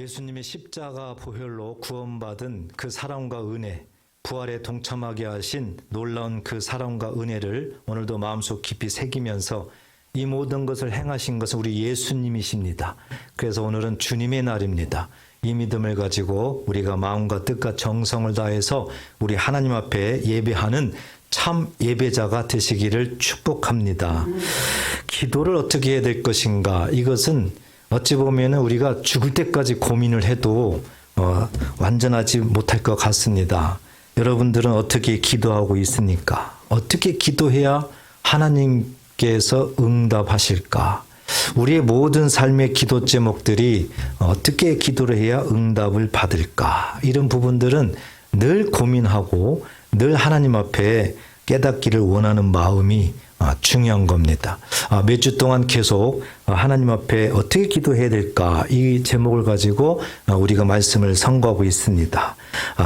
예수님의 십자가 보혈로 구원받은 그 사랑과 은혜, 부활에 동참하게 하신 놀라운 그 사랑과 은혜를 오늘도 마음속 깊이 새기면서 이 모든 것을 행하신 것은 우리 예수님이십니다. 그래서 오늘은 주님의 날입니다. 이 믿음을 가지고 우리가 마음과 뜻과 정성을 다해서 우리 하나님 앞에 예배하는 참 예배자가 되시기를 축복합니다. 기도를 어떻게 해야 될 것인가? 이것은 어찌 보면 우리가 죽을 때까지 고민을 해도 완전하지 못할 것 같습니다. 여러분들은 어떻게 기도하고 있습니까? 어떻게 기도해야 하나님께서 응답하실까? 우리의 모든 삶의 기도 제목들이 어떻게 기도를 해야 응답을 받을까? 이런 부분들은 늘 고민하고 늘 하나님 앞에 깨닫기를 원하는 마음이 중요한 겁니다. 몇 주 동안 계속 하나님 앞에 어떻게 기도해야 될까? 이 제목을 가지고 우리가 말씀을 선고하고 있습니다.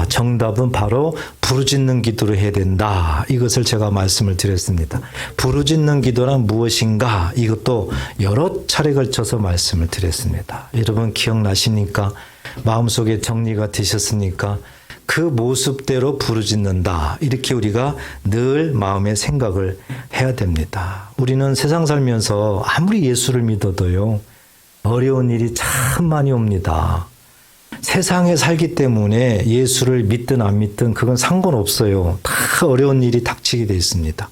정답은 바로 부르짖는 기도를 해야 된다. 이것을 제가 말씀을 드렸습니다. 부르짖는 기도란 무엇인가? 이것도 여러 차례 걸쳐서 말씀을 드렸습니다. 여러분 기억나십니까? 마음속에 정리가 되셨습니까? 그 모습대로 부르짖는다. 이렇게 우리가 늘 마음의 생각을 해야 됩니다. 우리는 세상 살면서 아무리 예수를 믿어도요, 어려운 일이 참 많이 옵니다. 세상에 살기 때문에 예수를 믿든 안 믿든 그건 상관없어요. 다 어려운 일이 닥치게 되어 있습니다.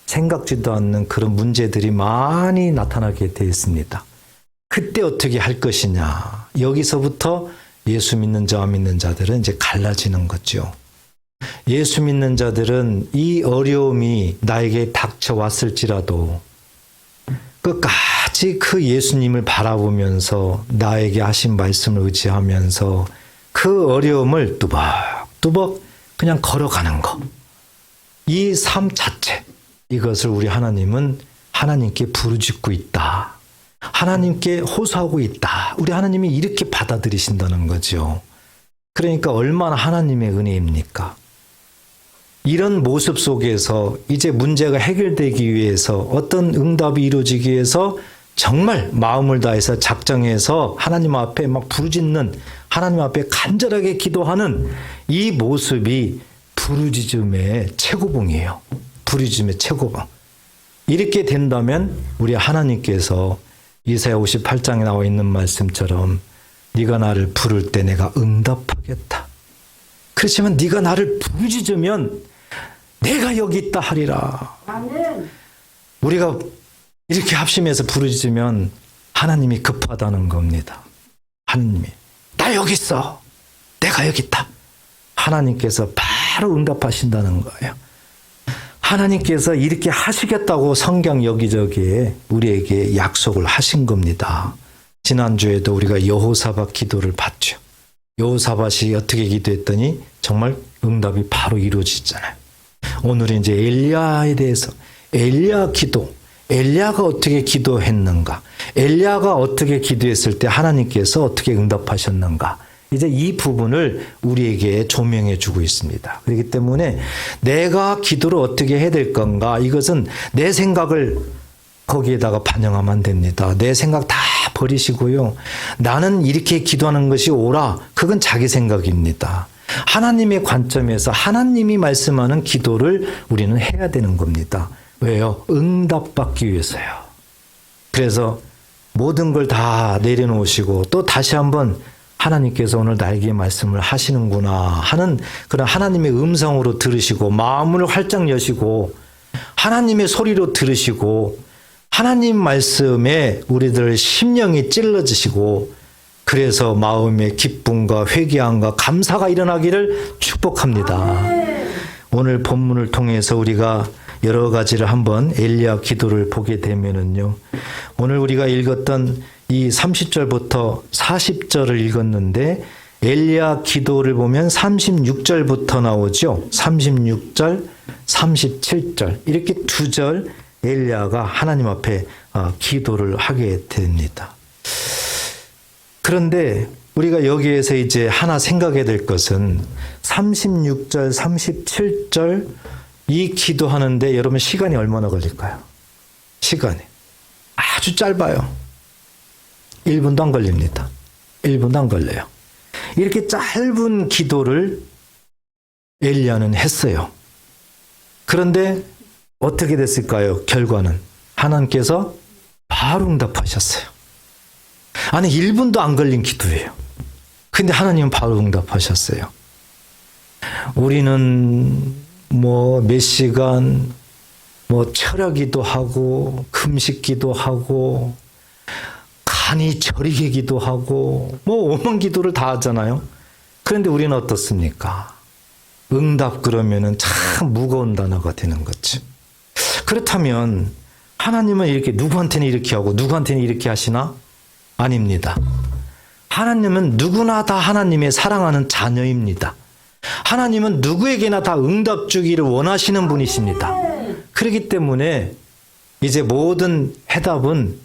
생각지도 않는 그런 문제들이 많이 나타나게 되어 있습니다. 그때 어떻게 할 것이냐. 여기서부터 예수 믿는 자와 믿는 자들은 이제 갈라지는 거죠. 예수 믿는 자들은 이 어려움이 나에게 닥쳐왔을지라도 끝까지 그 예수님을 바라보면서 나에게 하신 말씀을 의지하면서 그 어려움을 뚜벅뚜벅 그냥 걸어가는 것. 이 삶 자체, 이것을 우리 하나님은 하나님께 부르짖고 있다. 하나님께 호소하고 있다. 우리 하나님이 이렇게 받아들이신다는 거죠. 그러니까 얼마나 하나님의 은혜입니까? 이런 모습 속에서 이제 문제가 해결되기 위해서 어떤 응답이 이루어지기 위해서 정말 마음을 다해서 작정해서 하나님 앞에 막 부르짖는, 하나님 앞에 간절하게 기도하는 이 모습이 부르짖음의 최고봉이에요. 부르짖음의 최고봉. 이렇게 된다면 우리 하나님께서 이사야 58장에 나와 있는 말씀처럼 네가 나를 부를 때 내가 응답하겠다. 그렇지만 네가 나를 부르짖으면 내가 여기 있다 하리라. 아멘. 우리가 이렇게 합심해서 부르짖으면 하나님이 급하다는 겁니다. 하나님이 나 여기 있어. 내가 여기 있다. 하나님께서 바로 응답하신다는 거예요. 하나님께서 이렇게 하시겠다고 성경 여기저기에 우리에게 약속을 하신 겁니다. 지난주에도 우리가 여호사밧 기도를 봤죠. 여호사밧이 어떻게 기도했더니 정말 응답이 바로 이루어지잖아요. 오늘은 이제 엘리야에 대해서 엘리야 기도, 엘리야가 어떻게 기도했는가, 엘리야가 어떻게 기도했을 때 하나님께서 어떻게 응답하셨는가, 이제 이 부분을 우리에게 조명해 주고 있습니다. 그렇기 때문에 내가 기도를 어떻게 해야 될 건가, 이것은 내 생각을 거기에다가 반영하면 안 됩니다. 내 생각 다 버리시고요. 나는 이렇게 기도하는 것이 옳아. 그건 자기 생각입니다. 하나님의 관점에서 하나님이 말씀하는 기도를 우리는 해야 되는 겁니다. 왜요? 응답받기 위해서요. 그래서 모든 걸 다 내려놓으시고 또 다시 한번 하나님께서 오늘 나에게 말씀을 하시는구나 하는 그런 하나님의 음성으로 들으시고 마음을 활짝 여시고 하나님의 소리로 들으시고 하나님 말씀에 우리들 심령이 찔러지시고 그래서 마음의 기쁨과 회개함과 감사가 일어나기를 축복합니다. 오늘 본문을 통해서 우리가 여러 가지를 한번 엘리야 기도를 보게 되면은요. 오늘 우리가 읽었던 이 30절부터 40절을 읽었는데 엘리야 기도를 보면 36절부터 나오죠. 36절, 37절 이렇게 두 절 엘리야가 하나님 앞에 기도를 하게 됩니다. 그런데 우리가 여기에서 이제 하나 생각해야 될 것은 36절, 37절 이 기도하는데 여러분 시간이 얼마나 걸릴까요? 시간이 아주 짧아요. 1분도 안 걸립니다. 1분도 안 걸려요. 이렇게 짧은 기도를 엘리야는 했어요. 그런데 어떻게 됐을까요? 결과는 하나님께서 바로 응답하셨어요. 아니 1분도 안 걸린 기도예요. 근데 하나님은 바로 응답하셨어요. 우리는 뭐 몇 시간 뭐 철야기도 하고 금식기도 하고 간이 저리게 기도하고 뭐 오만 기도를 다 하잖아요. 그런데 우리는 어떻습니까? 응답 그러면은 참 무거운 단어가 되는 거지. 그렇다면 하나님은 이렇게 누구한테는 이렇게 하고 누구한테는 이렇게 하시나? 아닙니다. 하나님은 누구나 다 하나님의 사랑하는 자녀입니다. 하나님은 누구에게나 다 응답 주기를 원하시는 분이십니다. 그렇기 때문에 이제 모든 해답은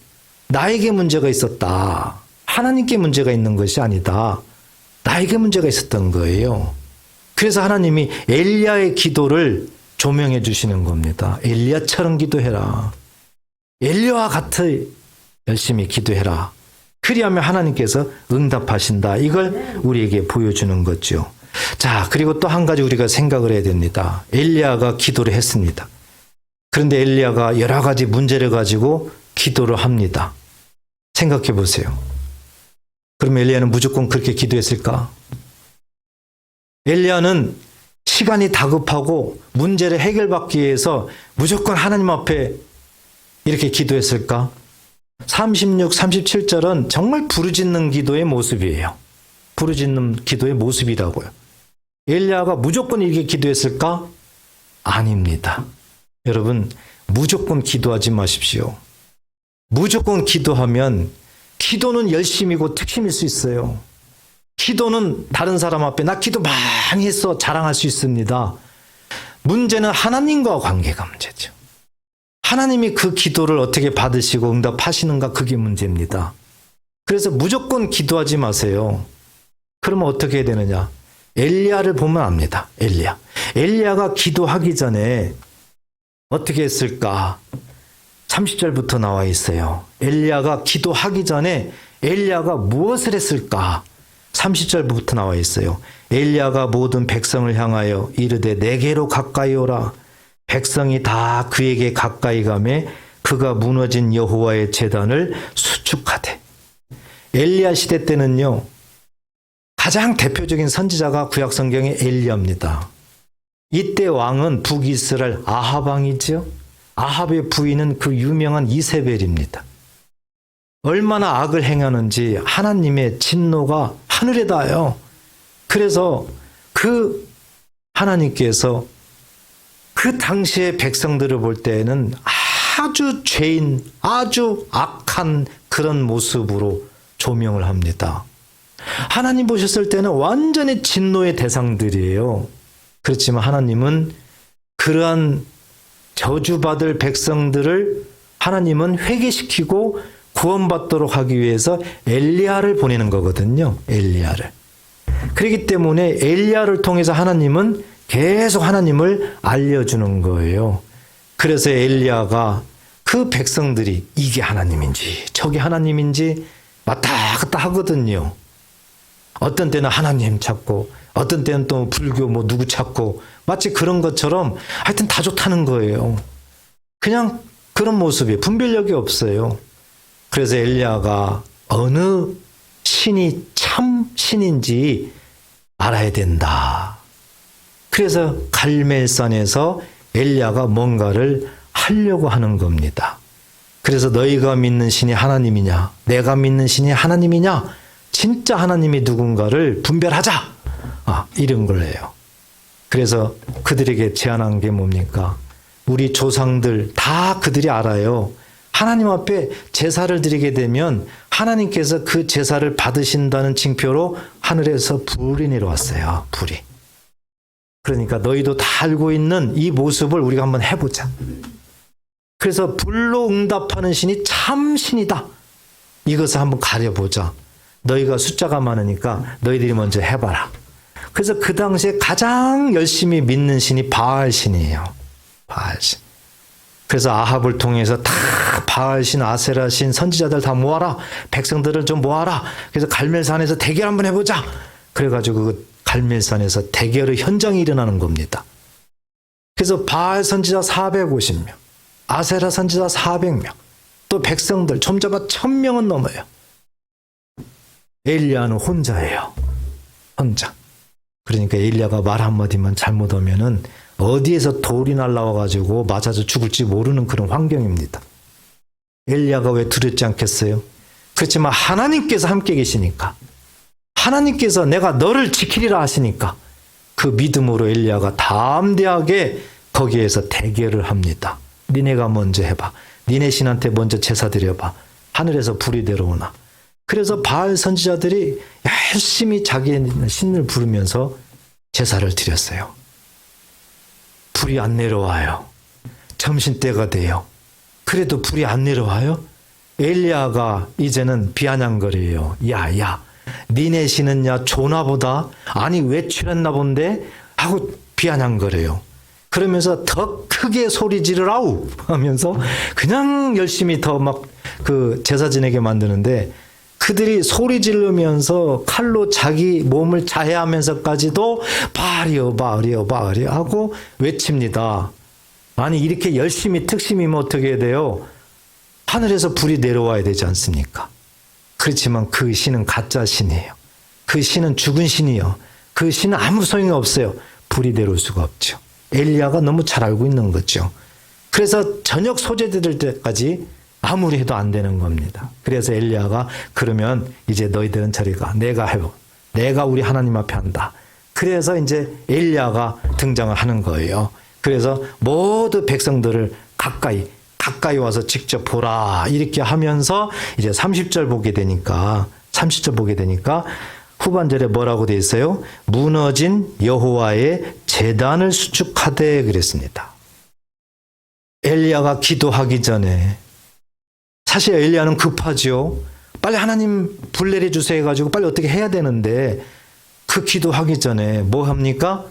나에게 문제가 있었다. 하나님께 문제가 있는 것이 아니다. 나에게 문제가 있었던 거예요. 그래서 하나님이 엘리야의 기도를 조명해 주시는 겁니다. 엘리야처럼 기도해라. 엘리야와 같이 열심히 기도해라. 그리하면 하나님께서 응답하신다. 이걸 우리에게 보여주는 거죠. 자, 그리고 또 한 가지 우리가 생각을 해야 됩니다. 엘리야가 기도를 했습니다. 그런데 엘리야가 여러 가지 문제를 가지고 기도를 합니다. 생각해 보세요. 그러면 엘리야는 무조건 그렇게 기도했을까? 엘리야는 시간이 다급하고 문제를 해결받기 위해서 무조건 하나님 앞에 이렇게 기도했을까? 36, 37절은 정말 부르짖는 기도의 모습이에요. 부르짖는 기도의 모습이라고요. 엘리야가 무조건 이렇게 기도했을까? 아닙니다. 여러분, 무조건 기도하지 마십시오. 무조건 기도하면 기도는 열심이고 특심일 수 있어요. 기도는 다른 사람 앞에 나 기도 많이 했어 자랑할 수 있습니다. 문제는 하나님과 관계가 문제죠. 하나님이 그 기도를 어떻게 받으시고 응답하시는가 그게 문제입니다. 그래서 무조건 기도하지 마세요. 그러면 어떻게 해야 되느냐? 엘리야를 보면 압니다. 엘리야가 기도하기 전에 어떻게 했을까? 30절부터 나와 있어요. 엘리야가 기도하기 전에 엘리야가 무엇을 했을까? 30절부터 나와 있어요. 엘리야가 모든 백성을 향하여 이르되 내게로 가까이 오라. 백성이 다 그에게 가까이 가매 그가 무너진 여호와의 제단을 수축하되. 엘리야 시대 때는요. 가장 대표적인 선지자가 구약 성경의 엘리야입니다. 이때 왕은 북이스라엘 아합 왕이죠. 아합의 부인은 그 유명한 이세벨입니다. 얼마나 악을 행하는지 하나님의 진노가 하늘에 닿아요. 그래서 그 하나님께서 그 당시의 백성들을 볼 때에는 아주 죄인, 아주 악한 그런 모습으로 조명을 합니다. 하나님 보셨을 때는 완전히 진노의 대상들이에요. 그렇지만 하나님은 그러한 저주받을 백성들을 하나님은 회개시키고 구원받도록 하기 위해서 엘리야를 보내는 거거든요. 엘리야를. 그렇기 때문에 엘리야를 통해서 하나님은 계속 하나님을 알려주는 거예요. 그래서 엘리야가 그 백성들이 이게 하나님인지 저게 하나님인지 왔다 갔다 하거든요. 어떤 때는 하나님 찾고 어떤 때는 또 불교 뭐 누구 찾고 마치 그런 것처럼 하여튼 다 좋다는 거예요. 그냥 그런 모습이 분별력이 없어요. 그래서 엘리야가 어느 신이 참 신인지 알아야 된다. 그래서 갈멜산에서 엘리야가 뭔가를 하려고 하는 겁니다. 그래서 너희가 믿는 신이 하나님이냐 내가 믿는 신이 하나님이냐 진짜 하나님이 누군가를 분별하자. 이런 걸 해요. 그래서 그들에게 제안한 게 뭡니까? 우리 조상들 다 그들이 알아요. 하나님 앞에 제사를 드리게 되면 하나님께서 그 제사를 받으신다는 징표로 하늘에서 불이 내려왔어요. 불이. 그러니까 너희도 다 알고 있는 이 모습을 우리가 한번 해보자. 그래서 불로 응답하는 신이 참 신이다. 이것을 한번 가려보자. 너희가 숫자가 많으니까 너희들이 먼저 해봐라. 그래서 그 당시에 가장 열심히 믿는 신이 바알 신이에요. 바알 신. 그래서 아합을 통해서 다 바알신, 아세라신, 선지자들 다 모아라. 백성들을 좀 모아라. 그래서 갈멜산에서 대결 한번 해보자. 그래가지고 그 갈멜산에서 대결의 현장이 일어나는 겁니다. 그래서 바알 선지자 450명, 아세라 선지자 400명, 또 백성들 좀 잡아 1000명은 넘어요. 엘리야는 혼자예요. 혼자. 그러니까 엘리야가 말 한마디만 잘못하면은 어디에서 돌이 날라와가지고 맞아서 죽을지 모르는 그런 환경입니다. 엘리야가 왜 두렵지 않겠어요? 그렇지만 하나님께서 함께 계시니까, 하나님께서 내가 너를 지키리라 하시니까 그 믿음으로 엘리야가 담대하게 거기에서 대결을 합니다. 니네가 먼저 해봐. 니네 신한테 먼저 제사 드려봐. 하늘에서 불이 내려오나. 그래서 바알 선지자들이 열심히 자기 신을 부르면서 제사를 드렸어요. 불이 안 내려와요. 점심때가 돼요. 그래도 불이 안 내려와요? 엘리야가 이제는 비아냥거려요. 야, 니네 신은 야 조나보다? 아니 외출했나 본데? 하고 비아냥거려요. 그러면서 더 크게 소리 지르라우 하면서 그냥 열심히 더 막 그 제사 지내게 만드는데, 그들이 소리 지르면서 칼로 자기 몸을 자해하면서까지도 바알이여 하고 외칩니다. 아니 이렇게 열심히 특심이면 어떻게 해야 돼요? 하늘에서 불이 내려와야 되지 않습니까? 그렇지만 그 신은 가짜 신이에요. 그 신은 죽은 신이요. 그 신은 아무 소용이 없어요. 불이 내려올 수가 없죠. 엘리야가 너무 잘 알고 있는 거죠. 그래서 저녁 소재될 때까지 아무리 해도 안 되는 겁니다. 그래서 엘리야가 그러면 이제 너희들은 저리 가. 내가 해보. 내가 우리 하나님 앞에 한다. 그래서 이제 엘리야가 등장을 하는 거예요. 그래서 모두 백성들을 가까이 와서 직접 보라. 이렇게 하면서 이제 30절 보게 되니까 후반절에 뭐라고 돼 있어요? 무너진 여호와의 제단을 수축하되 그랬습니다. 엘리야가 기도하기 전에, 사실 엘리야는 급하죠. 빨리 하나님 불 내려주세요 해가지고 빨리 어떻게 해야 되는데, 그 기도하기 전에 뭐 합니까?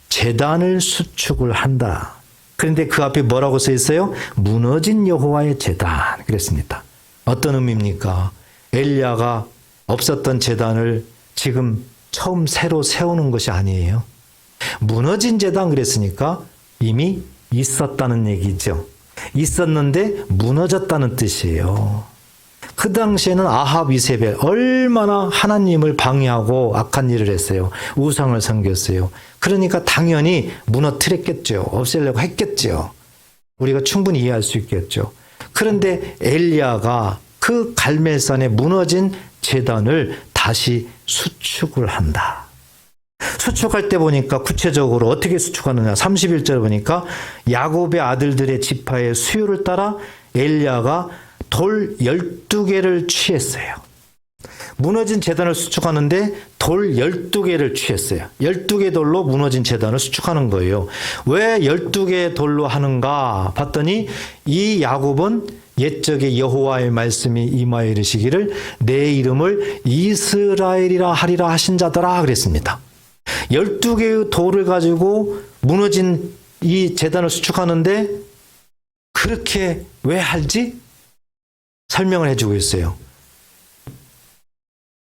제단을 수축을 한다. 그런데 그 앞에 뭐라고 써 있어요? 무너진 여호와의 제단 그랬습니다. 어떤 의미입니까? 엘리야가 없었던 제단을 지금 처음 새로 세우는 것이 아니에요. 무너진 제단 그랬으니까 이미 있었다는 얘기죠. 있었는데 무너졌다는 뜻이에요. 그 당시에는 아합, 이세벨 얼마나 하나님을 방해하고 악한 일을 했어요. 우상을 섬겼어요. 그러니까 당연히 무너뜨렸겠죠. 없애려고 했겠죠. 우리가 충분히 이해할 수 있겠죠. 그런데 엘리야가 그 갈멜산에 무너진 제단을 다시 수축을 한다. 수축할 때 보니까 구체적으로 어떻게 수축하느냐. 31절 보니까 야곱의 아들들의 지파의 수요를 따라 엘리야가 돌 12개를 취했어요. 무너진 제단을 수축하는데 돌 12개를 취했어요. 12개 돌로 무너진 제단을 수축하는 거예요. 왜 12개 돌로 하는가 봤더니 이 야곱은 옛적에 여호와의 말씀이 임하여 이르시기를 내 이름을 이스라엘이라 하리라 하신 자더라 그랬습니다. 12개의 돌을 가지고 무너진 이 제단을 수축하는데 그렇게 왜 할지? 설명을 해주고 있어요.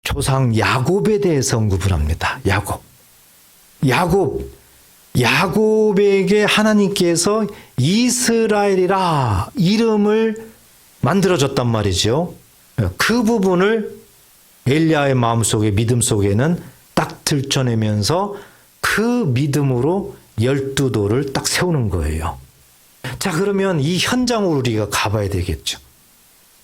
조상 야곱에 대해서 언급을 합니다. 야곱에게 하나님께서 이스라엘이라 이름을 만들어줬단 말이죠. 그 부분을 엘리야의 마음속에 믿음 속에는 딱 들춰내면서 그 믿음으로 12돌을 딱 세우는 거예요. 자, 그러면 이 현장으로 우리가 가봐야 되겠죠.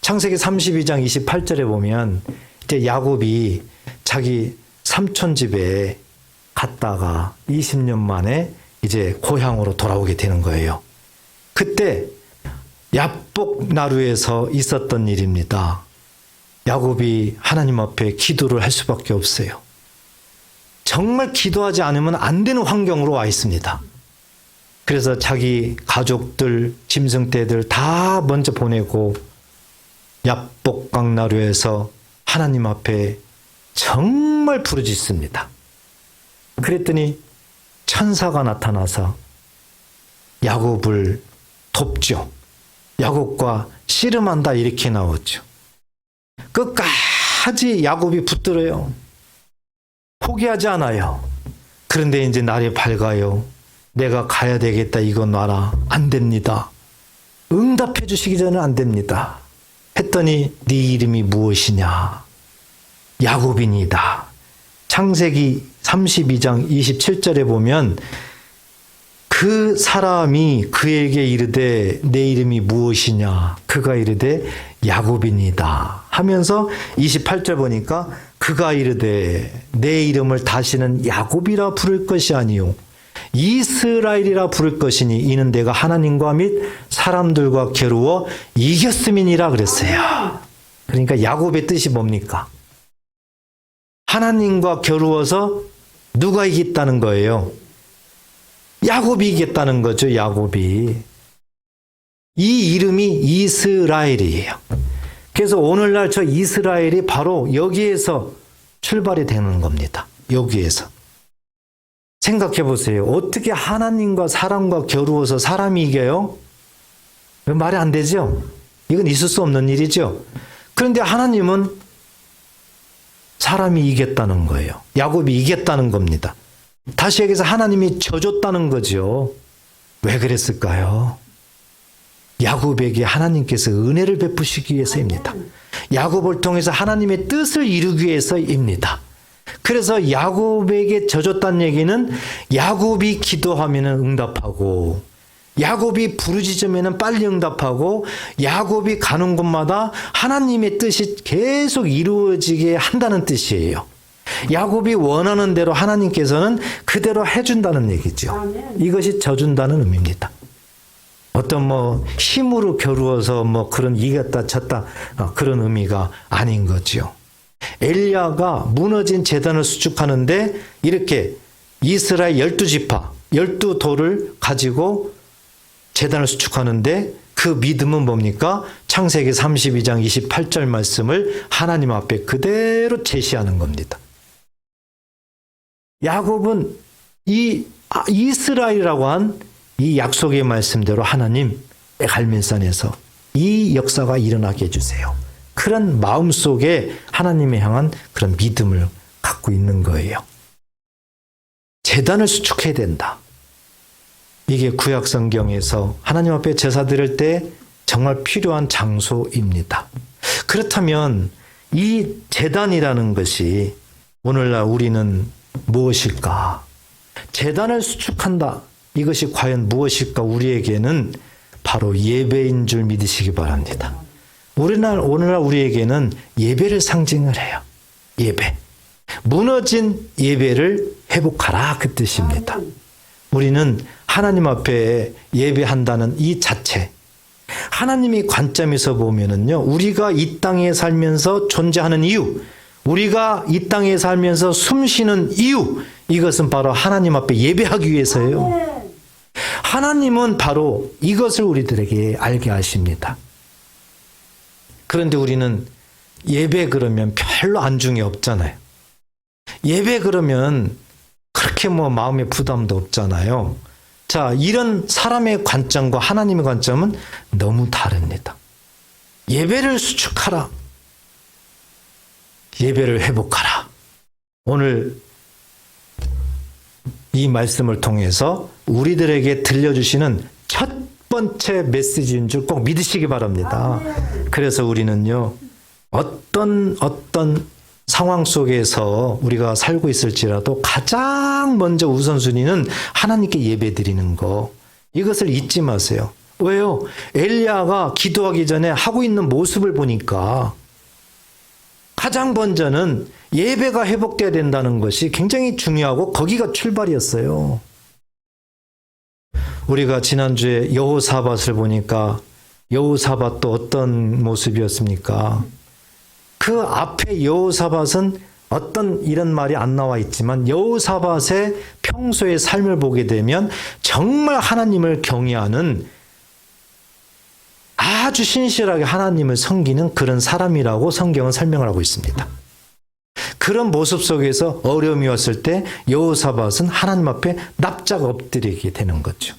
창세기 32장 28절에 보면 이제 야곱이 자기 삼촌 집에 갔다가 20년 만에 이제 고향으로 돌아오게 되는 거예요. 그때 야복 나루에서 있었던 일입니다. 야곱이 하나님 앞에 기도를 할 수밖에 없어요. 정말 기도하지 않으면 안 되는 환경으로 와 있습니다. 그래서 자기 가족들, 짐승떼들 다 먼저 보내고 야복강 나루에서 하나님 앞에 정말 부르짖습니다. 그랬더니 천사가 나타나서 야곱을 돕죠. 야곱과 씨름한다 이렇게 나오죠. 끝까지 야곱이 붙들어요. 포기하지 않아요. 그런데 이제 날이 밝아요. 내가 가야 되겠다. 이거 놔라. 안 됩니다. 응답해 주시기 전에 안 됩니다. 했더니 네 이름이 무엇이냐? 야곱이니이다. 창세기 32장 27절에 보면 그 사람이 그에게 이르되 내 이름이 무엇이냐? 그가 이르되 야곱이니이다. 하면서 28절 보니까 그가 이르되 내 이름을 다시는 야곱이라 부를 것이 아니요 이스라엘이라 부를 것이니 이는 내가 하나님과 및 사람들과 겨루어 이겼음이니라 그랬어요. 그러니까 야곱의 뜻이 뭡니까? 하나님과 겨루어서 누가 이겼다는 거예요? 야곱이 이겼다는 거죠. 야곱이. 이 이름이 이스라엘이에요. 그래서 오늘날 저 이스라엘이 바로 여기에서 출발이 되는 겁니다. 여기에서. 생각해 보세요. 어떻게 하나님과 사람과 겨루어서 사람이 이겨요? 말이 안 되죠? 이건 있을 수 없는 일이죠. 그런데 하나님은 사람이 이겼다는 거예요. 야곱이 이겼다는 겁니다. 다시 얘기해서 하나님이 져줬다는 거죠. 왜 그랬을까요? 야곱에게 하나님께서 은혜를 베푸시기 위해서입니다. 야곱을 통해서 하나님의 뜻을 이루기 위해서입니다. 그래서 야곱에게 져줬다는 얘기는 야곱이 기도하면 응답하고 야곱이 부르짖으면 빨리 응답하고 야곱이 가는 곳마다 하나님의 뜻이 계속 이루어지게 한다는 뜻이에요. 야곱이 원하는 대로 하나님께서는 그대로 해준다는 얘기죠. 이것이 져준다는 의미입니다. 어떤 힘으로 겨루어서 그런 이겼다 졌다 그런 의미가 아닌 거죠. 엘리야가 무너진 제단을 수축하는데 이렇게 이스라엘 12지파 12돌을 가지고 제단을 수축하는데 그 믿음은 뭡니까? 창세기 32장 28절 말씀을 하나님 앞에 그대로 제시하는 겁니다. 야곱은 이 이스라엘이라고 한 이 약속의 말씀대로 하나님 갈멜산에서 이 역사가 일어나게 해주세요. 그런 마음속에 하나님에 향한 그런 믿음을 갖고 있는 거예요. 제단을 수축해야 된다. 이게 구약 성경에서 하나님 앞에 제사 드릴 때 정말 필요한 장소입니다. 그렇다면 이 제단이라는 것이 오늘날 우리는 무엇일까? 제단을 수축한다. 이것이 과연 무엇일까? 우리에게는 바로 예배인 줄 믿으시기 바랍니다. 오늘날 우리에게는 예배를 상징을 해요. 예배. 무너진 예배를 회복하라 그 뜻입니다. 우리는 하나님 앞에 예배한다는 이 자체, 하나님의 관점에서 보면은요, 우리가 이 땅에 살면서 존재하는 이유, 우리가 이 땅에 살면서 숨쉬는 이유, 이것은 바로 하나님 앞에 예배하기 위해서예요. 하나님은 바로 이것을 우리들에게 알게 하십니다. 그런데 우리는 예배 그러면 별로 안중이 없잖아요. 예배 그러면 그렇게 마음의 부담도 없잖아요. 자, 이런 사람의 관점과 하나님의 관점은 너무 다릅니다. 예배를 수축하라. 예배를 회복하라. 오늘 이 말씀을 통해서 우리들에게 들려주시는 첫 번째 메시지인 줄 꼭 믿으시기 바랍니다. 그래서 우리는요, 어떤 상황 속에서 우리가 살고 있을지라도 가장 먼저 우선순위는 하나님께 예배 드리는 거. 이것을 잊지 마세요. 왜요? 엘리야가 기도하기 전에 하고 있는 모습을 보니까 가장 먼저는 예배가 회복돼야 된다는 것이 굉장히 중요하고 거기가 출발이었어요. 우리가 지난주에 여호사밧을 보니까 여호사밧도 어떤 모습이었습니까? 그 앞에 여호사밧은 어떤 이런 말이 안 나와 있지만 여호사밧의 평소의 삶을 보게 되면 정말 하나님을 경외하는 아주 신실하게 하나님을 섬기는 그런 사람이라고 성경은 설명을 하고 있습니다. 그런 모습 속에서 어려움이 왔을 때 여호사밧은 하나님 앞에 납작 엎드리게 되는 거죠.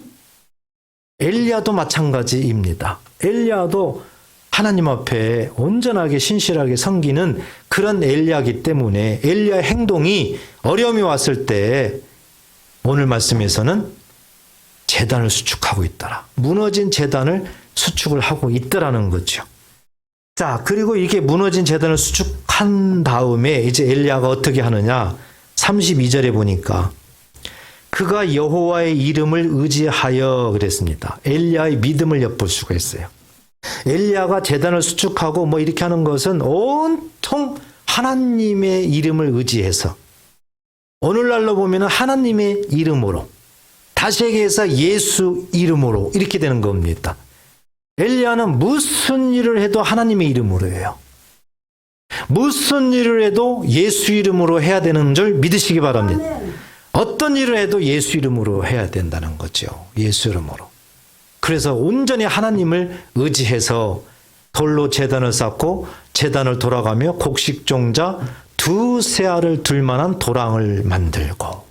엘리야도 마찬가지입니다. 엘리야도 하나님 앞에 온전하게 신실하게 섬기는 그런 엘리야이기 때문에 엘리야의 행동이 어려움이 왔을 때 오늘 말씀에서는 제단을 수축하고 있더라. 무너진 제단을 수축을 하고 있더라는 거죠. 자, 그리고 이게 무너진 제단을 수축한 다음에 이제 엘리야가 어떻게 하느냐? 32절에 보니까 그가 여호와의 이름을 의지하여 그랬습니다. 엘리야의 믿음을 엿볼 수가 있어요. 엘리야가 제단을 수축하고 뭐 이렇게 하는 것은 온통 하나님의 이름을 의지해서, 오늘날로 보면 하나님의 이름으로, 다시 얘기해서 예수 이름으로 이렇게 되는 겁니다. 엘리야는 무슨 일을 해도 하나님의 이름으로 해요. 무슨 일을 해도 예수 이름으로 해야 되는 줄 믿으시기 바랍니다. 어떤 일을 해도 예수 이름으로 해야 된다는 거죠. 예수 이름으로. 그래서 온전히 하나님을 의지해서 돌로 제단을 쌓고 제단을 돌아가며 곡식종자 두세 알을 둘 만한 도랑을 만들고,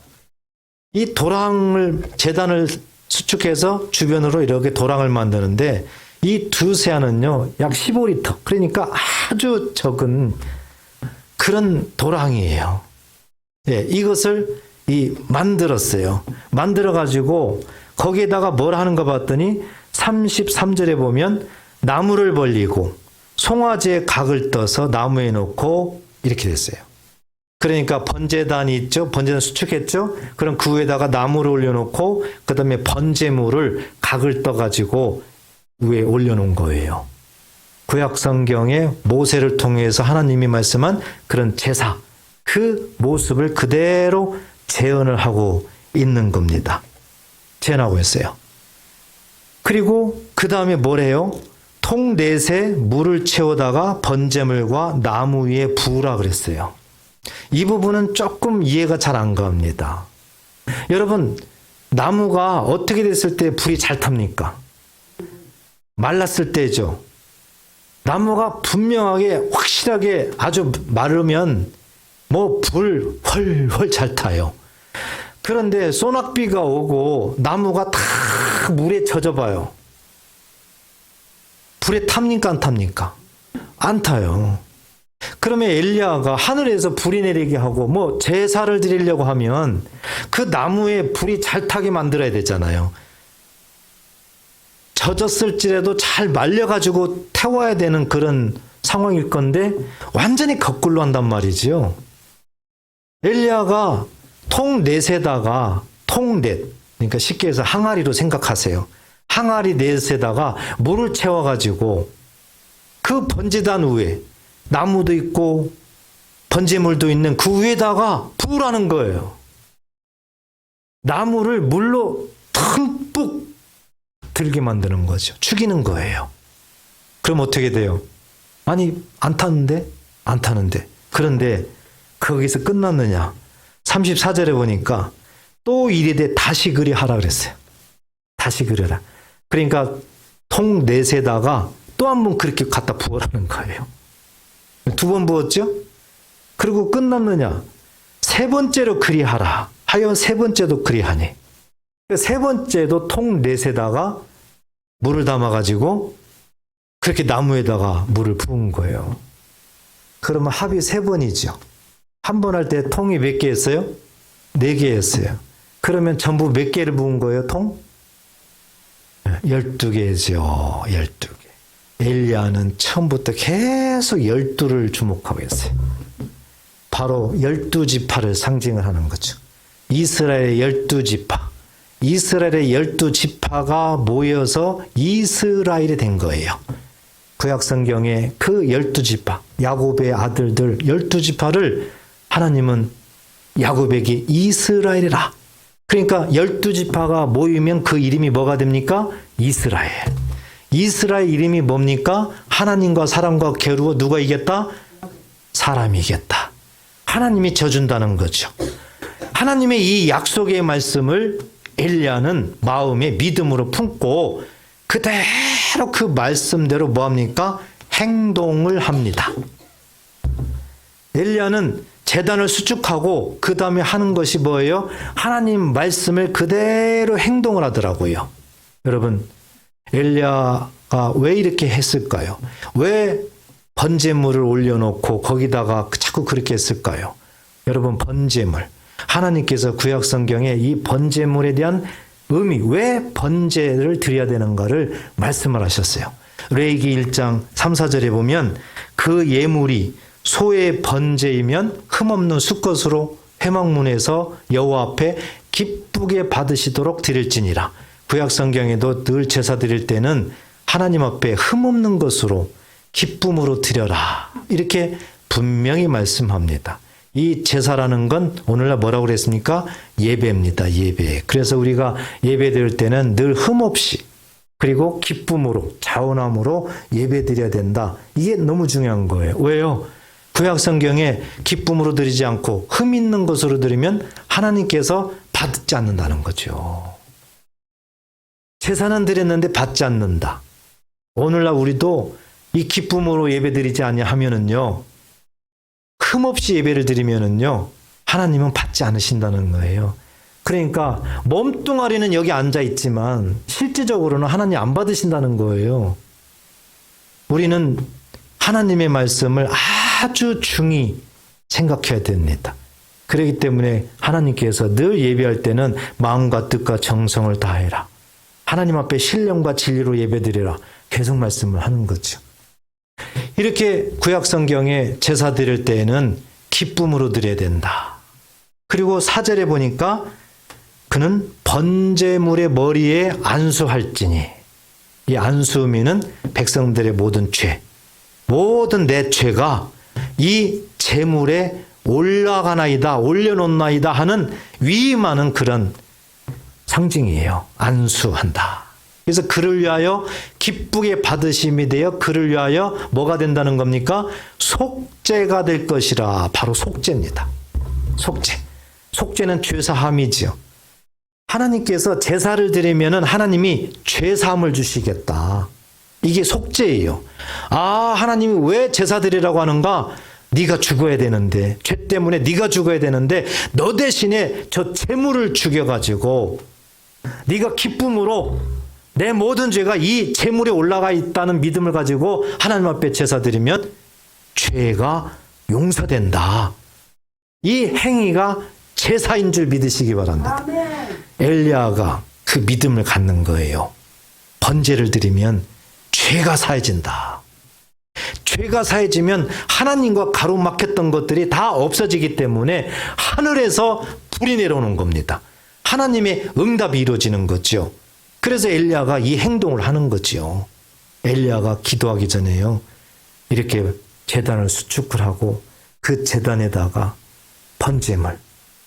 이 도랑을, 제단을 수축해서 주변으로 이렇게 도랑을 만드는데 이 두세 알은요 약 15리터, 그러니까 아주 적은 그런 도랑이에요. 예, 이것을 만들었어요. 만들어 가지고 거기에다가 뭘 하는가 봤더니 33절에 보면 나무를 벌리고 송아지의 각을 떠서 나무에 놓고 이렇게 됐어요. 그러니까 번제단이 있죠. 번제단 수축했죠. 그럼 그 위에다가 나무를 올려놓고 그 다음에 번제물을 각을 떠가지고 위에 올려놓은 거예요. 구약 성경에 모세를 통해서 하나님이 말씀한 그런 제사, 그 모습을 그대로 재현을 하고 있는 겁니다. 재현하고 있어요. 그리고 그 다음에 뭐래요? 통 넷에 물을 채우다가 번제물과 나무 위에 부으라 그랬어요. 이 부분은 조금 이해가 잘 안 갑니다. 여러분, 나무가 어떻게 됐을 때 불이 잘 탑니까? 말랐을 때죠. 나무가 분명하게 확실하게 아주 마르면 뭐 불 훨훨 잘 타요. 그런데 소낙비가 오고 나무가 다 물에 젖어 봐요. 불에 탑니까 안 탑니까? 안 타요. 그러면 엘리야가 하늘에서 불이 내리게 하고 뭐 제사를 드리려고 하면 그 나무에 불이 잘 타게 만들어야 되잖아요. 젖었을지라도 잘 말려가지고 태워야 되는 그런 상황일 건데 완전히 거꾸로 한단 말이지요. 엘리야가 통 넷에다가 통넷, 그러니까 쉽게 해서 항아리로 생각하세요. 항아리 넷에다가 물을 채워가지고 그 번제단 위에 나무도 있고 번제물도 있는 그 위에다가 부으라는 거예요. 나무를 물로 듬뿍 들게 만드는 거죠. 죽이는 거예요. 그럼 어떻게 돼요? 아니, 안 타는데? 안 타는데. 그런데 거기서 끝났느냐? 34절에 보니까 또 이르되 다시 그리하라 그랬어요. 다시 그려라. 그러니까 통 넷에다가 또 한 번 그렇게 갖다 부으라는 거예요. 두 번 부었죠? 그리고 끝났느냐? 세 번째로 그리하라. 하여 세 번째도 그리하니. 세 번째도 통 넷에다가 물을 담아가지고 그렇게 나무에다가 물을 부은 거예요. 그러면 합이 세 번이죠. 한 번 할 때 통이 몇 개였어요? 4개였어요. 그러면 전부 몇 개를 부은 거예요, 통? 12개죠. 12개. 엘리야는 처음부터 계속 12를 주목하고 있어요. 바로 12지파를 상징을 하는 거죠. 이스라엘의 12지파. 이스라엘의 12지파가 모여서 이스라엘이 된 거예요. 구약 성경에 그 12지파, 야곱의 아들들 12지파를 하나님은 야곱에게 이스라엘이라. 그러니까 12지파가 모이면 그 이름이 뭐가 됩니까? 이스라엘. 이스라엘 이름이 뭡니까? 하나님과 사람과 겨루어 누가 이겼다? 사람이 이겼다. 하나님이 져준다는 거죠. 하나님의 이 약속의 말씀을 엘리야는 마음에 믿음으로 품고 그대로 그 말씀대로 뭐합니까? 행동을 합니다. 엘리야는 제단을 수축하고 그 다음에 하는 것이 뭐예요? 하나님 말씀을 그대로 행동을 하더라고요. 여러분, 엘리야가 왜 이렇게 했을까요? 왜 번제물을 올려놓고 거기다가 자꾸 그렇게 했을까요? 여러분, 번제물. 하나님께서 구약 성경에 이 번제물에 대한 의미, 왜 번제를 드려야 되는가를 말씀을 하셨어요. 레위기 1장 3, 4절에 보면 그 예물이 소의 번제이면 흠없는 수컷으로 회막문에서 여호와 앞에 기쁘게 받으시도록 드릴지니라. 구약 성경에도 늘 제사 드릴 때는 하나님 앞에 흠없는 것으로 기쁨으로 드려라. 이렇게 분명히 말씀합니다. 이 제사라는 건 오늘날 뭐라고 그랬습니까? 예배입니다. 예배. 그래서 우리가 예배 드릴 때는 늘 흠없이 그리고 기쁨으로 자원함으로 예배 드려야 된다. 이게 너무 중요한 거예요. 왜요? 구약 성경에 기쁨으로 드리지 않고 흠 있는 것으로 드리면 하나님께서 받지 않는다는 거죠. 제사는 드렸는데 받지 않는다. 오늘날 우리도 이 기쁨으로 예배 드리지 아니하면은요, 흠없이 예배를 드리면은요, 하나님은 받지 않으신다는 거예요. 그러니까 몸뚱아리는 여기 앉아 있지만 실질적으로는 하나님 안 받으신다는 거예요. 우리는 하나님의 말씀을 아주 중히 생각해야 됩니다. 그렇기 때문에 하나님께서 늘 예배할 때는 마음과 뜻과 정성을 다해라. 하나님 앞에 신령과 진리로 예배드리라. 계속 말씀을 하는 거죠. 이렇게 구약 성경에 제사 드릴 때에는 기쁨으로 드려야 된다. 그리고 4절에 보니까 그는 번제물의 머리에 안수할지니, 이 안수 의미는 백성들의 모든 죄, 모든 내 죄가 이 제물에 올라가나이다, 올려놓나이다 하는 위임하는 그런 상징이에요. 안수한다. 그래서 그를 위하여 기쁘게 받으심이 되어 그를 위하여 뭐가 된다는 겁니까? 속죄가 될 것이라. 바로 속죄입니다. 속죄. 속죄는 죄사함이지요. 하나님께서 제사를 드리면은 하나님이 죄사함을 주시겠다. 이게 속죄예요. 아, 하나님이 왜 제사 드리라고 하는가? 네가 죽어야 되는데, 죄 때문에 네가 죽어야 되는데 너 대신에 저 제물을 죽여가지고 네가 기쁨으로 내 모든 죄가 이 제물에 올라가 있다는 믿음을 가지고 하나님 앞에 제사 드리면 죄가 용서된다. 이 행위가 제사인 줄 믿으시기 바랍니다. 엘리야가 그 믿음을 갖는 거예요. 번제를 드리면 죄가 사해진다. 죄가 사해지면 하나님과 가로막혔던 것들이 다 없어지기 때문에 하늘에서 불이 내려오는 겁니다. 하나님의 응답이 이루어지는 거죠. 그래서 엘리야가 이 행동을 하는 거죠. 엘리야가 기도하기 전에요, 이렇게 제단을 수축을 하고 그 제단에다가 번제물,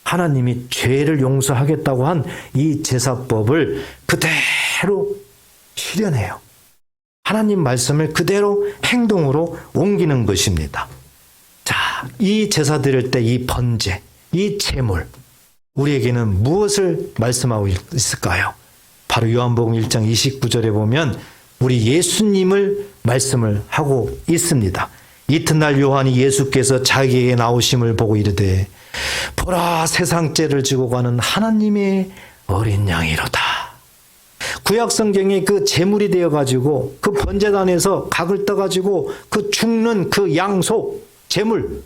하나님이 죄를 용서하겠다고 한 이 제사법을 그대로 실현해요. 하나님 말씀을 그대로 행동으로 옮기는 것입니다. 자, 이 제사 드릴 때 이 번제, 이 제물, 우리에게는 무엇을 말씀하고 있을까요? 바로 요한복음 1장 29절에 보면 우리 예수님을 말씀을 하고 있습니다. 이튿날 요한이 예수께서 자기에게 나오심을 보고 이르되 보라, 세상 죄를 지고 가는 하나님의 어린 양이로다. 구약 성경에 그 제물이 되어 가지고 그 번제단에서 각을 떠 가지고 그 죽는 그 양소 제물,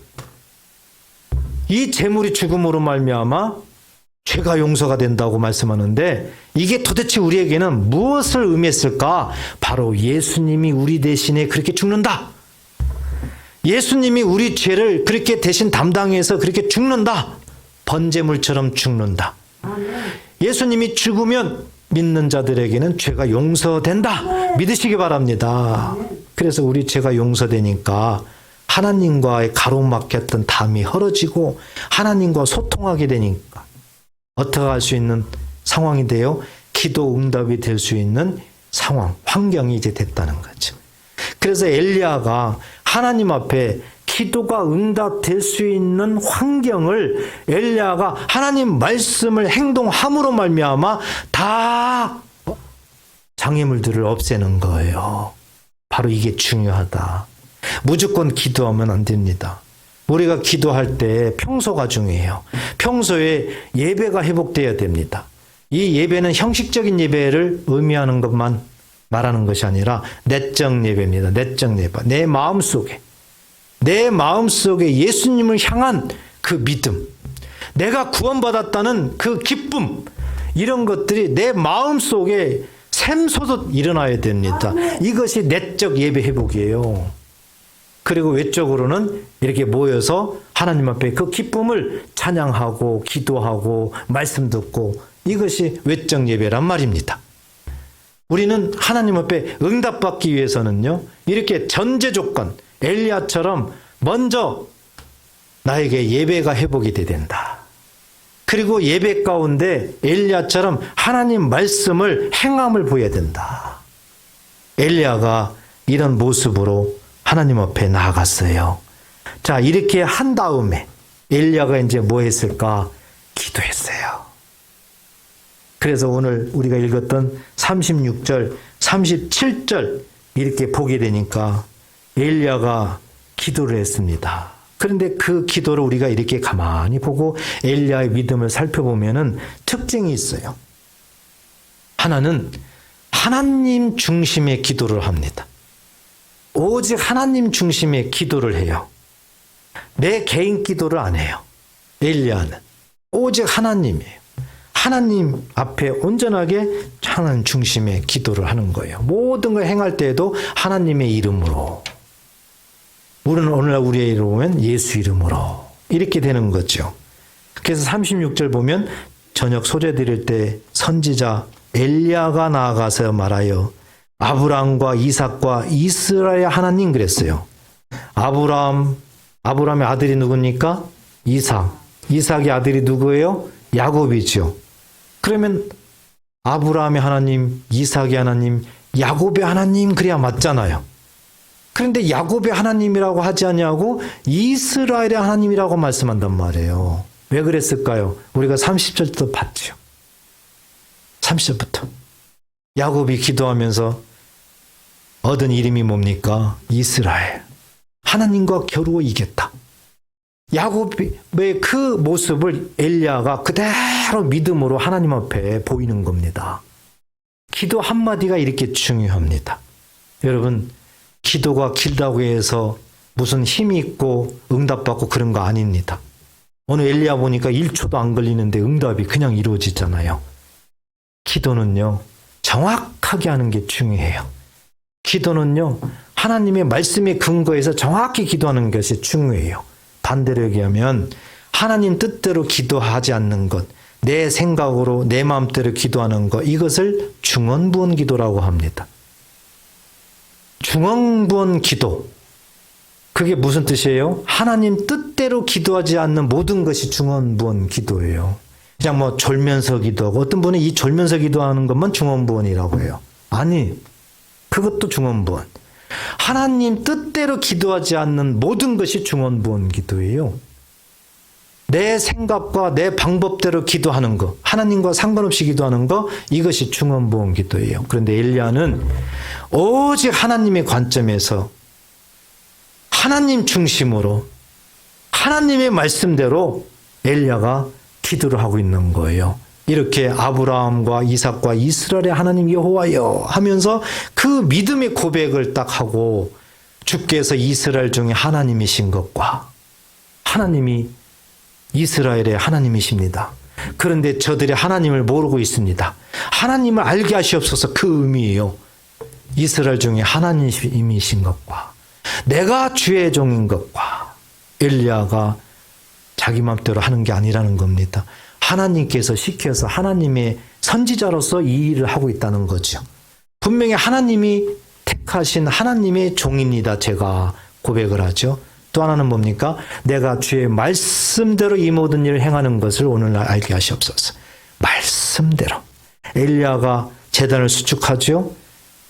이 제물이 죽음으로 말미암아 죄가 용서가 된다고 말씀하는데, 이게 도대체 우리에게는 무엇을 의미했을까? 바로 예수님이 우리 대신에 그렇게 죽는다. 예수님이 우리 죄를 그렇게 대신 담당해서 그렇게 죽는다. 번제물처럼 죽는다. 예수님이 죽으면 믿는 자들에게는 죄가 용서된다. 믿으시기 바랍니다. 그래서 우리 죄가 용서되니까 하나님과의 가로막혔던 담이 헐어지고 하나님과 소통하게 되니까 어떻게 할 수 있는 상황이 되어 기도 응답이 될 수 있는 상황, 환경이 이제 됐다는 거죠. 그래서 엘리야가 하나님 앞에 기도가 응답될 수 있는 환경을 엘리야가 하나님 말씀을 행동함으로 말미암아 다 장애물들을 없애는 거예요. 바로 이게 중요하다. 무조건 기도하면 안 됩니다. 우리가 기도할 때 평소가 중요해요. 평소에 예배가 회복되어야 됩니다. 이 예배는 형식적인 예배를 의미하는 것만 말하는 것이 아니라 내적 예배입니다. 내적 예배. 내 마음속에 예수님을 향한 그 믿음, 내가 구원받았다는 그 기쁨, 이런 것들이 내 마음속에 샘솟듯 일어나야 됩니다. 이것이 내적 예배 회복이에요. 그리고 외적으로는 이렇게 모여서 하나님 앞에 그 기쁨을 찬양하고 기도하고 말씀 듣고, 이것이 외적 예배란 말입니다. 우리는 하나님 앞에 응답받기 위해서는요, 이렇게 전제 조건, 엘리야처럼 먼저 나에게 예배가 회복이 돼야 된다. 그리고 예배 가운데 엘리야처럼 하나님 말씀을 행함을 보여야 된다. 엘리야가 이런 모습으로 하나님 앞에 나아갔어요. 자, 이렇게 한 다음에 엘리야가 이제 뭐 했을까? 기도했어요. 그래서 오늘 우리가 읽었던 36절, 37절 이렇게 보게 되니까 엘리야가 기도를 했습니다. 그런데 그 기도를 우리가 이렇게 가만히 보고 엘리야의 믿음을 살펴보면은 특징이 있어요. 하나는 하나님 중심의 기도를 합니다. 오직 하나님 중심의 기도를 해요. 내 개인 기도를 안 해요. 엘리야는 오직 하나님이에요. 하나님 앞에 온전하게 하나님 중심의 기도를 하는 거예요. 모든 걸 행할 때에도 하나님의 이름으로, 우리는 오늘날 우리의 이름을 보면 예수 이름으로 이렇게 되는 거죠. 그래서 36절 보면 저녁 소재 드릴 때 선지자 엘리야가 나아가서 말하여 아브라함과 이삭과 이스라엘 하나님 그랬어요. 아브라함의 아들이 누굽니까? 이삭의 아들이 누구예요? 야곱이죠. 그러면 아브라함의 하나님, 이삭의 하나님, 야곱의 하나님 그래야 맞잖아요. 그런데 야곱의 하나님이라고 하지 않냐고 이스라엘의 하나님이라고 말씀한단 말이에요. 왜 그랬을까요? 우리가 30절부터 봤죠. 30절부터. 야곱이 기도하면서 얻은 이름이 뭡니까? 이스라엘. 하나님과 겨루어 이겼다. 야곱의 그 모습을 엘리야가 그대로 믿음으로 하나님 앞에 보이는 겁니다. 기도 한마디가 이렇게 중요합니다. 여러분, 기도가 길다고 해서 무슨 힘이 있고 응답받고 그런 거 아닙니다. 오늘 엘리야 보니까 1초도 안 걸리는데 응답이 그냥 이루어지잖아요. 기도는요, 정확하게 하는 게 중요해요. 기도는요, 하나님의 말씀에 근거해서 정확히 기도하는 것이 중요해요. 반대로 얘기하면 하나님 뜻대로 기도하지 않는 것, 내 생각으로 내 마음대로 기도하는 것, 이것을 중언부언 기도라고 합니다. 중언부언 기도, 그게 무슨 뜻이에요? 하나님 뜻대로 기도하지 않는 모든 것이 중언부언 기도예요. 그냥 뭐 졸면서 기도하고, 어떤 분은 이 졸면서 기도하는 것만 중언부언이라고 해요. 아니, 그것도 중언부언. 하나님 뜻대로 기도하지 않는 모든 것이 중언부언 기도예요. 내 생각과 내 방법대로 기도하는 것, 하나님과 상관없이 기도하는 것, 이것이 중언부언 기도예요. 그런데 엘리야는 오직 하나님의 관점에서 하나님 중심으로 하나님의 말씀대로 엘리야가 기도를 하고 있는 거예요. 이렇게 아브라함과 이삭과 이스라엘의 하나님 여호와여 하면서 그 믿음의 고백을 딱 하고, 주께서 이스라엘 중에 하나님이신 것과 하나님이 이스라엘의 하나님이십니다. 그런데 저들이 하나님을 모르고 있습니다. 하나님을 알게 하시옵소서, 그 의미예요. 이스라엘 중에 하나님이신 것과 내가 주의 종인 것과. 엘리야가 자기 맘대로 하는 게 아니라는 겁니다. 하나님께서 시켜서 하나님의 선지자로서 이 일을 하고 있다는 거죠. 분명히 하나님이 택하신 하나님의 종입니다. 제가 고백을 하죠. 또 하나는 뭡니까? 내가 주의 말씀대로 이 모든 일을 행하는 것을 오늘날 알게 하시옵소서. 말씀대로. 엘리야가 제단을 수축하죠.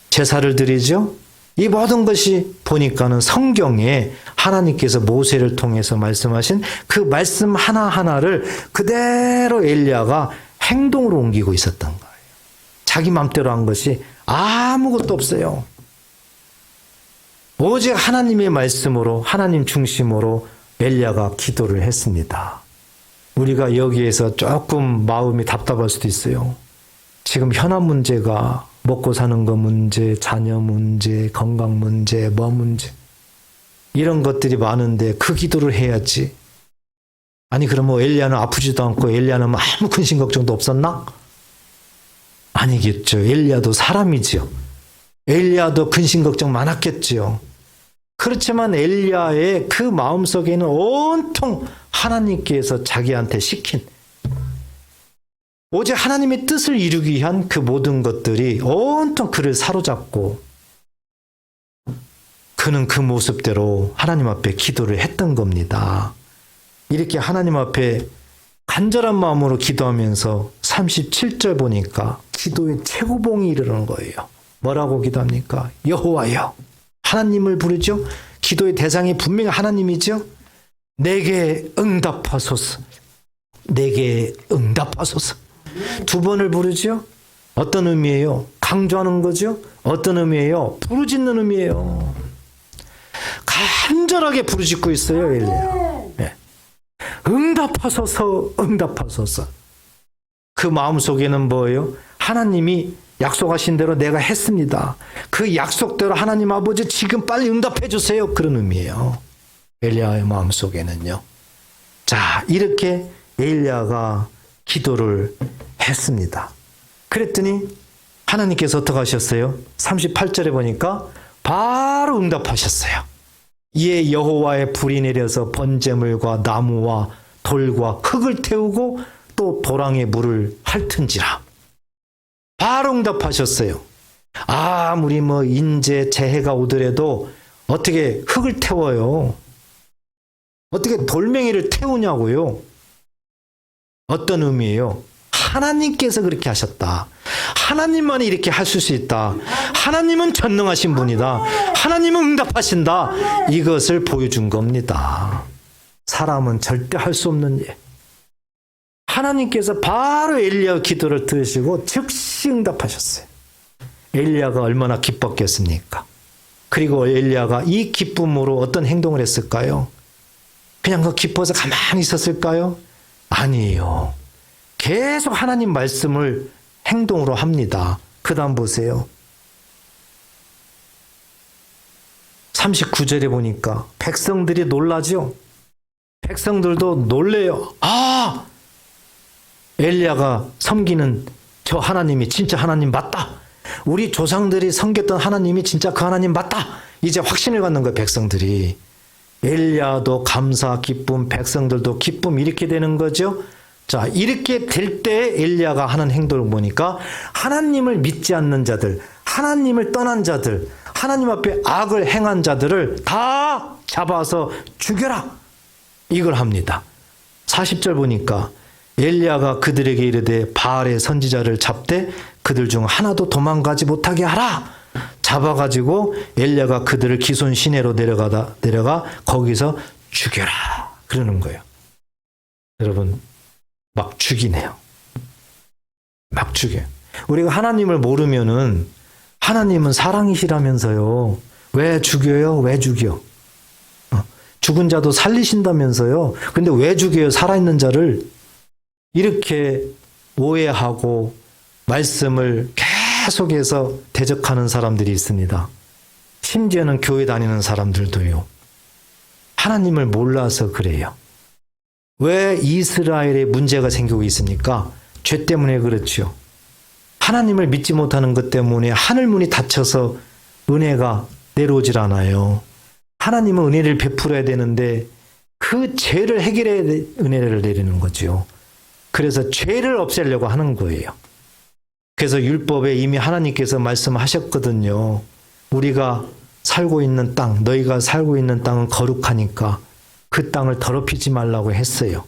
제사를 드리죠. 이 모든 것이 보니까는 성경에 하나님께서 모세를 통해서 말씀하신 그 말씀 하나하나를 그대로 엘리야가 행동으로 옮기고 있었던 거예요. 자기 맘대로 한 것이 아무것도 없어요. 오직 하나님의 말씀으로, 하나님 중심으로 엘리야가 기도를 했습니다. 우리가 여기에서 조금 마음이 답답할 수도 있어요. 지금 현안 문제가 먹고 사는 거 문제, 자녀 문제, 건강 문제, 뭐 문제. 이런 것들이 많은데 그 기도를 해야지. 아니 그럼 뭐 엘리야는 아프지도 않고 엘리야는 뭐 아무 근심 걱정도 없었나? 아니겠죠. 엘리야도 사람이지요. 엘리야도 근심 걱정 많았겠지요. 그렇지만 엘리야의 그 마음속에는 온통 하나님께서 자기한테 시킨 오직 하나님의 뜻을 이루기 위한 그 모든 것들이 온통 그를 사로잡고 그는 그 모습대로 하나님 앞에 기도를 했던 겁니다. 이렇게 하나님 앞에 간절한 마음으로 기도하면서 37절 보니까 기도의 최고봉이 이르는 거예요. 뭐라고 기도합니까? 여호와여. 하나님을 부르죠. 기도의 대상이 분명히 하나님이죠. 내게 응답하소서. 내게 응답하소서. 두 번을 부르죠. 어떤 의미예요? 강조하는 거죠. 어떤 의미예요? 부르짖는 의미예요. 간절하게 부르짖고 있어요, 엘리야. 네. 응답하소서, 응답하소서. 그 마음속에는 뭐예요? 하나님이 약속하신 대로 내가 했습니다. 그 약속대로 하나님 아버지 지금 빨리 응답해 주세요. 그런 의미예요. 엘리야의 마음속에는요. 자, 이렇게 엘리야가 기도를 했습니다. 그랬더니 하나님께서 어떻게 하셨어요? 38절에 보니까 바로 응답하셨어요. 이에 여호와의 불이 내려서 번제물과 나무와 돌과 흙을 태우고 또 도랑에 물을 핥은지라. 바로 응답하셨어요. 아무리 뭐 인재 재해가 오더라도 어떻게 흙을 태워요? 어떻게 돌멩이를 태우냐고요? 어떤 의미예요? 하나님께서 그렇게 하셨다. 하나님만이 이렇게 하실 수 있다. 하나님은 전능하신 분이다. 하나님은 응답하신다. 이것을 보여준 겁니다. 사람은 절대 할 수 없는 일. 하나님께서 바로 엘리야 기도를 들으시고 즉시 응답하셨어요. 엘리야가 얼마나 기뻤겠습니까? 그리고 엘리야가 이 기쁨으로 어떤 행동을 했을까요? 그냥 그 기뻐서 가만히 있었을까요? 아니에요. 계속 하나님 말씀을 행동으로 합니다. 그 다음 보세요. 39절에 보니까 백성들이 놀라죠? 백성들도 놀래요. 아! 엘리야가 섬기는 저 하나님이 진짜 하나님 맞다. 우리 조상들이 섬겼던 하나님이 진짜 그 하나님 맞다. 이제 확신을 갖는 거예요, 백성들이. 엘리야도 감사, 기쁨, 백성들도 기쁨 이렇게 되는 거죠. 자, 이렇게 될 때 엘리야가 하는 행동을 보니까 하나님을 믿지 않는 자들, 하나님을 떠난 자들, 하나님 앞에 악을 행한 자들을 다 잡아서 죽여라. 이걸 합니다. 40절 보니까 엘리야가 그들에게 이르되 바알의 선지자를 잡되 그들 중 하나도 도망가지 못하게 하라. 잡아가지고 엘리야가 그들을 기손 시내로 내려가 거기서 죽여라. 그러는 거예요. 여러분, 막 죽이네요. 막 죽여요. 우리가 하나님을 모르면은 하나님은 사랑이시라면서요. 왜 죽여요? 왜 죽여? 죽은 자도 살리신다면서요. 근데 왜 죽여요? 살아있는 자를. 이렇게 오해하고 말씀을 계속해서 대적하는 사람들이 있습니다. 심지어는 교회 다니는 사람들도요. 하나님을 몰라서 그래요. 왜 이스라엘에 문제가 생기고 있습니까? 죄 때문에 그렇죠. 하나님을 믿지 못하는 것 때문에 하늘문이 닫혀서 은혜가 내려오질 않아요. 하나님은 은혜를 베풀어야 되는데 그 죄를 해결해야 은혜를 내리는 거죠. 그래서 죄를 없애려고 하는 거예요. 그래서 율법에 이미 하나님께서 말씀하셨거든요. 우리가 살고 있는 땅, 너희가 살고 있는 땅은 거룩하니까 그 땅을 더럽히지 말라고 했어요.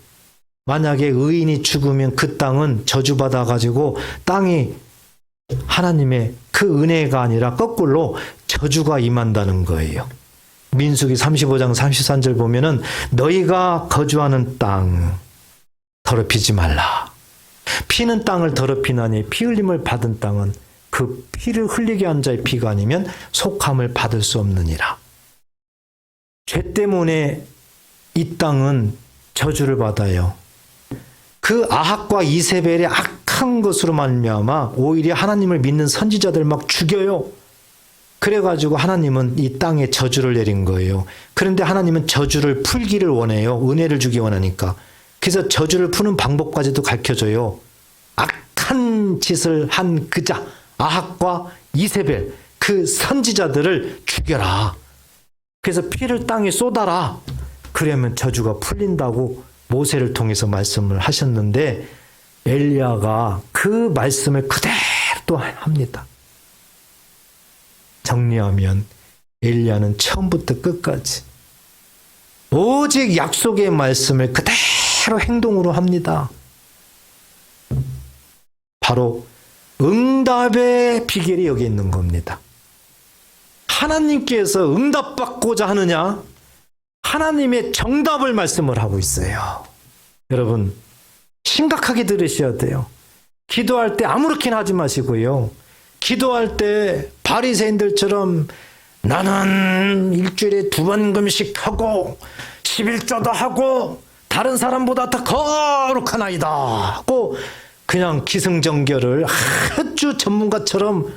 만약에 의인이 죽으면 그 땅은 저주받아 가지고 땅이 하나님의 그 은혜가 아니라 거꾸로 저주가 임한다는 거예요. 민수기 35장 33절 보면은 너희가 거주하는 땅 더럽히지 말라. 피는 땅을 더럽히나니 피 흘림을 받은 땅은 그 피를 흘리게 한 자의 피가 아니면 속함을 받을 수 없느니라. 죄 때문에 이 땅은 저주를 받아요. 그 아합과 이세벨의 악한 악한 것으로 말미암아 오히려 하나님을 믿는 선지자들 막 죽여요. 그래가지고 하나님은 이 땅에 저주를 내린 거예요. 그런데 하나님은 저주를 풀기를 원해요. 은혜를 주기 원하니까. 그래서 저주를 푸는 방법까지도 가르쳐줘요. 악한 짓을 한 그자 아합과 이세벨 그 선지자들을 죽여라. 그래서 피를 땅에 쏟아라. 그러면 저주가 풀린다고 모세를 통해서 말씀을 하셨는데 엘리야가 그 말씀을 그대로 또 합니다. 정리하면 엘리야는 처음부터 끝까지 오직 약속의 말씀을 그대로 행동으로 합니다. 바로 응답의 비결이 여기 있는 겁니다. 하나님께서 응답받고자 하느냐? 하나님의 정답을 말씀을 하고 있어요. 여러분 심각하게 들으셔야 돼요. 기도할 때 아무렇게나 하지 마시고요. 기도할 때 바리새인들처럼 나는 일주일에 2번 금식하고 11조도 하고 다른 사람보다 더 거룩한 아이다 하고 그냥 기승전결을 아주 전문가처럼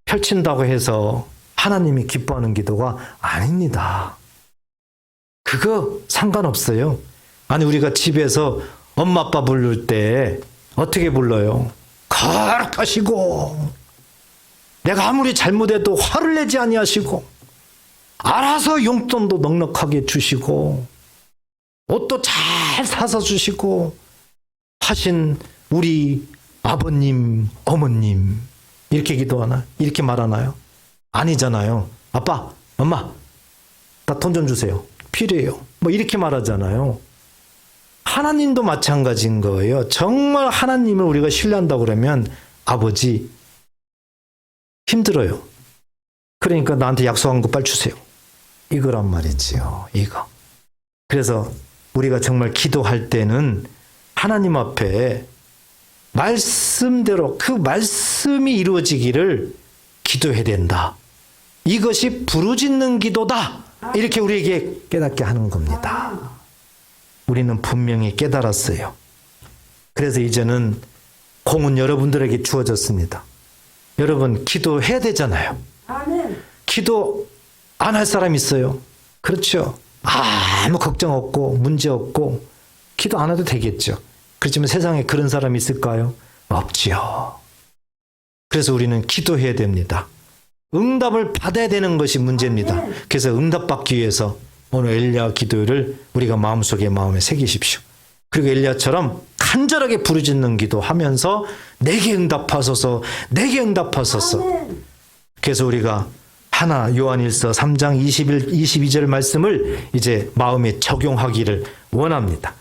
펼친다고 해서 하나님이 기뻐하는 기도가 아닙니다. 그거 상관없어요. 아니 우리가 집에서 엄마 아빠 부를 때 어떻게 불러요? 거룩하시고 내가 아무리 잘못해도 화를 내지 아니하시고 알아서 용돈도 넉넉하게 주시고 옷도 잘 사서 주시고 하신 우리 아버님, 어머님 이렇게 기도하나? 이렇게 말하나요? 아니잖아요. 아빠, 엄마 나 돈 좀 주세요. 필요해요. 뭐 이렇게 말하잖아요. 하나님도 마찬가지인 거예요. 정말 하나님을 우리가 신뢰한다고 그러면 아버지 힘들어요. 그러니까 나한테 약속한 거 빨리 주세요. 이거란 말이지요. 이거. 그래서 우리가 정말 기도할 때는 하나님 앞에 말씀대로 그 말씀이 이루어지기를 기도해야 된다. 이것이 부르짖는 기도다. 이렇게 우리에게 깨닫게 하는 겁니다. 우리는 분명히 깨달았어요. 그래서 이제는 공은 여러분들에게 주어졌습니다. 여러분 기도해야 되잖아요. 기도 안 할 사람 있어요? 그렇죠. 아무 걱정 없고 문제 없고 기도 안 해도 되겠죠. 그렇지만 세상에 그런 사람이 있을까요? 없지요. 그래서 우리는 기도해야 됩니다. 응답을 받아야 되는 것이 문제입니다. 그래서 응답받기 위해서 오늘 엘리야 기도를 우리가 마음에 새기십시오. 그리고 엘리야처럼 간절하게 부르짖는 기도하면서 내게 응답하소서, 내게 응답하소서. 그래서 우리가 하나 요한일서 3장 22절 말씀을 이제 마음에 적용하기를 원합니다.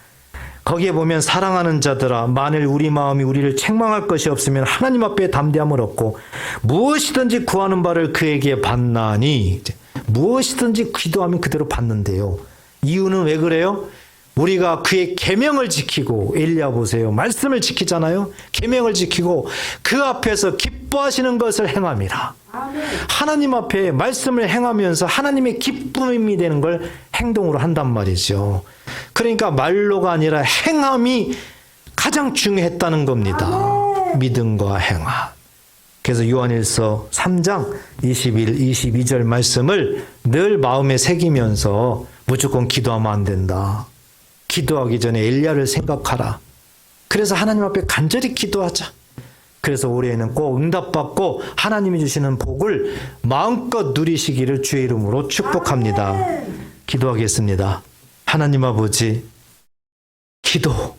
거기에 보면 사랑하는 자들아 만일 우리 마음이 우리를 책망할 것이 없으면 하나님 앞에 담대함을 얻고 무엇이든지 구하는 바를 그에게 받나니 무엇이든지 기도하면 그대로 받는데요. 이유는 왜 그래요? 우리가 그의 계명을 지키고 엘리야 보세요. 말씀을 지키잖아요. 계명을 지키고 그 앞에서 기뻐하시는 것을 행함이라. 하나님 앞에 말씀을 행하면서 하나님의 기쁨이 되는 걸 행동으로 한단 말이죠. 그러니까 말로가 아니라 행함이 가장 중요했다는 겁니다. 믿음과 행함. 그래서 요한일서 3장 21, 22절 말씀을 늘 마음에 새기면서 무조건 기도하면 안 된다. 기도하기 전에 엘리야를 생각하라. 그래서 하나님 앞에 간절히 기도하자. 그래서 올해는 꼭 응답받고 하나님이 주시는 복을 마음껏 누리시기를 주의 이름으로 축복합니다. 기도하겠습니다. 하나님 아버지, 기도